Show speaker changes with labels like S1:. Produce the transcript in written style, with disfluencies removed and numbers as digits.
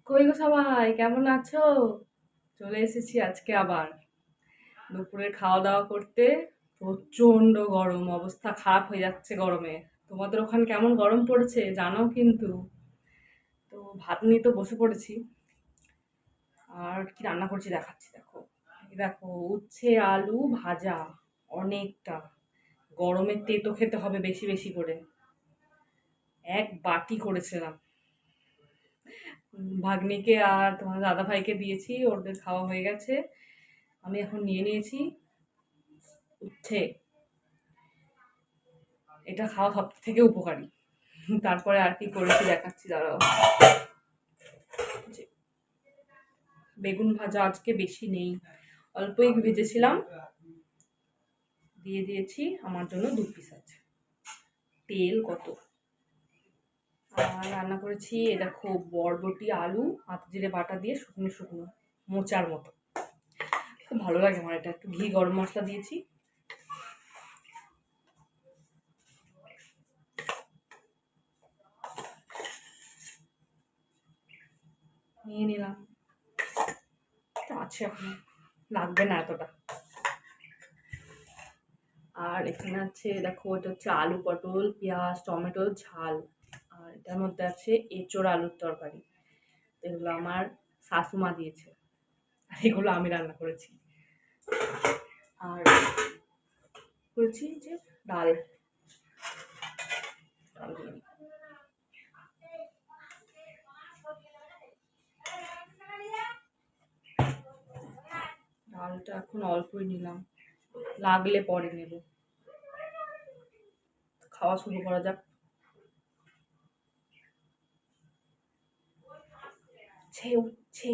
S1: কই গো সবাই, কেমন আছো? চলে এসেছি আজকে আবার দুপুরের খাওয়া দাওয়া করতে। প্রচন্ড গরম, অবস্থা খারাপ হয়ে যাচ্ছে গরমে। তোমাদের ওখানে কেমন গরম পড়েছে জানো কিন্তু। তো ভাত নিয়ে তো বসে পড়েছি। আর কি রান্না করছি দেখাচ্ছি, দেখো। এই দেখো, উচ্ছে আলু ভাজা, অনেকটা। গরমের তেতো খেতে হবে বেশি বেশি করে। এক বাটি করেছিলাম। ভাগ্নিকে আর তোমার দাদা ভাইকে দিয়েছি, ওদের খাওয়া হয়ে গেছে। আমি এখন নিয়ে নিয়েছি উচ্ছে। এটা খাওয়া সব থেকে উপকারী। তারপরে আর কি করেছি দেখাচ্ছি, দাঁড়াও। যে বেগুন ভাজা আজকে বেশি নেই, অল্পই ভেজেছিলাম, দিয়ে দিয়েছি। আমার জন্য 2 পিস আছে। তেল কত! আর রান্না করেছি এ দেখো, বরবটি আলু আদা জিরে বাটা দিয়ে শুকনো শুকনো মোচার মতো। খুব ভালো লাগে আমার এটা। একটু ঘি গরম মশলা দিয়েছি। নিয়ে নিলাম। আছে এখন, লাগবে না এতটা। আর এখানে আছে দেখো, এটা হচ্ছে আলু পটল পেঁয়াজ টমেটো ঝাল। আর এটার মধ্যে আছে এঁচোড় আলুর তরকারি। এগুলো আমার শাশুমা দিয়েছে, আর এগুলো আমি রান্না করেছি। আর করেছি যে ডাল। ডাল দিলাম। ডালটা এখন অল্পই নিলাম, লাগলে পরে নেব। খাওয়া শুরু করা যাক। ছে উচ্ছে